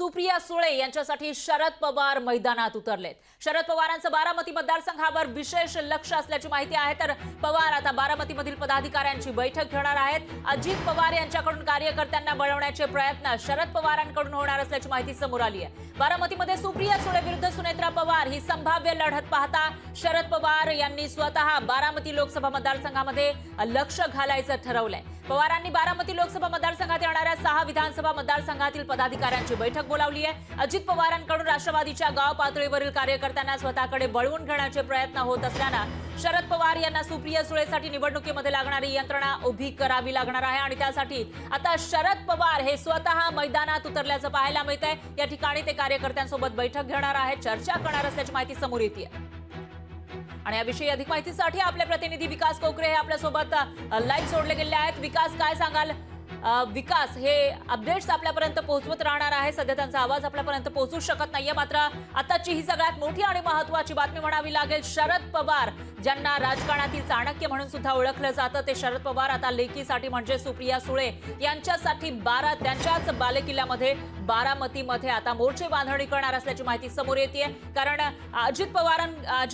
सुप्रिया सुळे यांच्यासाठी शरद पवार मैदानात उतरलेत। शरद पवारांचं बारामती मतदारसंघावर विशेष लक्ष असल्याची माहिती आहे। तर पवार आता बारामतीमधील पदाधिकाऱ्यांची बैठक घेणार आहेत। अजित पवार यांच्याकडून कार्यकर्त्यांना वळवण्याचे प्रयत्न शरद पवारांकडून होणार असल्याची माहिती समोर आली आहे। बारामतीमध्ये सुप्रिया सुळे विरुद्ध सुनेत्रा पवार ही संभाव्य लढत पाहता शरद पवार यांनी स्वतः बारामती लोकसभा मतदारसंघामध्ये लक्ष घालायचं ठरवलंय। पवारांनी बारामती लोकसभा मतदारसंघात येणाऱ्या 6 विधानसभा मतदारसंघातील पदाधिकाऱ्यांची बैठक बोलावली आहे। अजित पवारांकडून राष्ट्रवादीच्या गाव पातळीवरील कार्यकर्त्यांना स्वतःकडे वळवून घेण्याचे प्रयत्न होत असल्यानं शरद पवार यांना सुप्रिया सुळेसाठी निवडणुकीमध्ये लागणारी यंत्रणा उभी करावी लागणार आहे आणि त्यासाठी आता शरद पवार हे स्वतः मैदानात उतरल्याचं पाहायला मिळतंय। या ठिकाणी ते कार्यकर्त्यांसोबत बैठक घेणार आहेत, चर्चा करणार असल्याची माहिती समोर येते। आणि याविषयी अधिक माहितीसाठी आपले प्रतिनिधी विकास कोकरे हे आपल्या सोबत लाईव्ह जोडले गेले आहेत। विकास, काय सांगाल? विकास, हे अपडेट्स आपल्यापर्यंत पोहोचवत राहणार आहे। सध्या त्यांचा आवाज आपल्यापर्यंत पोहोचू शकत नाहीये, मात्र आताची ही सगळ्यात मोठी आणि महत्त्वाची बातमी म्हणावी लागेल। शरद पवार, ज्यांना राजकारणातील चाणक्य म्हणून सुद्धा ओळखलं जातं, ते शरद पवार आता लेकीसाठी म्हणजे सुप्रिया सुळे यांच्यासाठी त्यांच्याच बालेकिल्ल्यामध्ये बारामतीमध्ये आता मोर्चे बांधणी करणार असल्याची माहिती समोर येते। कारण अजित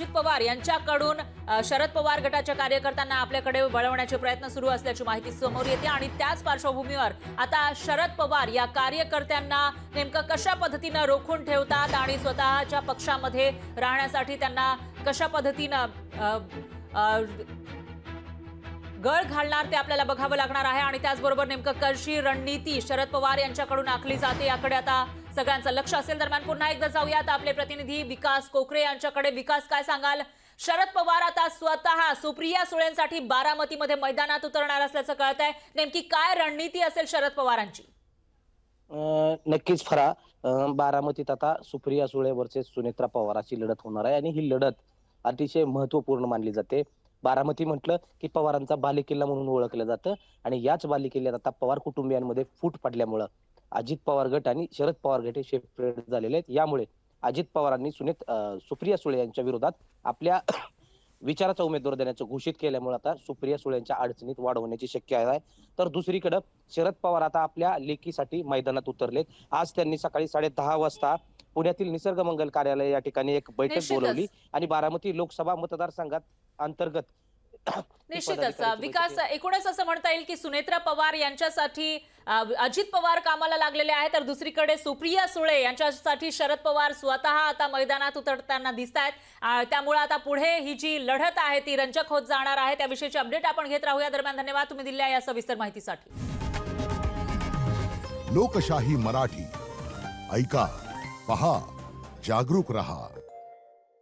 पवार यांच्याकडून शरद पवार गटाच्या कार्यकर्त्यांना आपल्याकडे वळवण्याचे प्रयत्न सुरू असल्याची माहिती समोर येते आणि त्याच पार्श्वभूमीवर आता शरद पवार या कार्यकर्त्यांना नेमकं कशा पद्धतीने रोखून ठेवतात आणि स्वतःच्या पक्षामध्ये राहण्यासाठी त्यांना कशा पद्धतीने गळ घालणार ते आपल्याला बघावं लागणार आहे। आणि त्याचबरोबर नेमकं कशी रणनीती शरद पवार यांच्याकडून आखली जाते याकडे आता सगळ्यांचं लक्ष असेल। दरम्यान पुन्हा एकदा जाऊयात आपले प्रतिनिधी विकास कोकरे यांच्याकडे। विकास, काय सांगाल? शरद पवार आता स्वतः सुप्रिया सुळेंसाठी बारामतीमध्ये मैदानात उतरणार असल्याचं कळतंय, नेमकी काय रणनीती असेल शरद पवारांची? नक्कीच फरा, बारामतीत आता सुप्रिया सुळे वर्सेस सुनेत्रा पवाराची लढत होणार आहे आणि ही लढत अतिशय महत्वपूर्ण मानली जाते। बारामती म्हटलं की पवारांचा बालेकिल्ला म्हणून ओळखलं जातं आणि याच बालेकिल्ल्यात आता पवार कुटुंबियांमध्ये फूट पडल्यामुळं अजित पवार गट आणि शरद पवार गट हे सेपरेट झालेले आहेत। यामुळे अजित पवारांनी सुप्रिया सुळे यांच्या विरोधात आपल्या विचाराचा उमेदवार देण्याचं घोषित केल्यामुळे आता सुप्रिया सुळे यांच्या अडचणीत वाढ होण्याची शक्यता आहे। तर दुसरीकडे शरद पवार आता आपल्या लेकीसाठी मैदानात उतरलेत। आज त्यांनी सकाळी 10:30 वाजता पुण्यातील निसर्ग मंगल कार्यालय या ठिकाणी एक बैठक बोलवली आणि बारामती लोकसभा मतदारसंघात अंतर्गत निश्चितच विकास, एकूणच असं म्हणता येईल की सुनेत्रा पवार यांच्यासाठी अजित पवार कामाला लागलेले आहेत, तर दुसरीकडे सुप्रिया सुळे यांच्यासाठी शरद पवार स्वतः आता मैदानात उतरताना दिसत आहेत। त्यामुळे आता पुढे ही जी लढत आहे ती रंजक होत जाणार आहे। त्याविषयीची अपडेट आपण घेत राहूया। दरम्यान धन्यवाद तुम्ही दिलेल्या या सविस्तर माहितीसाठी। लोकशाही मराठी ऐका, पहा, जागरूक रहा।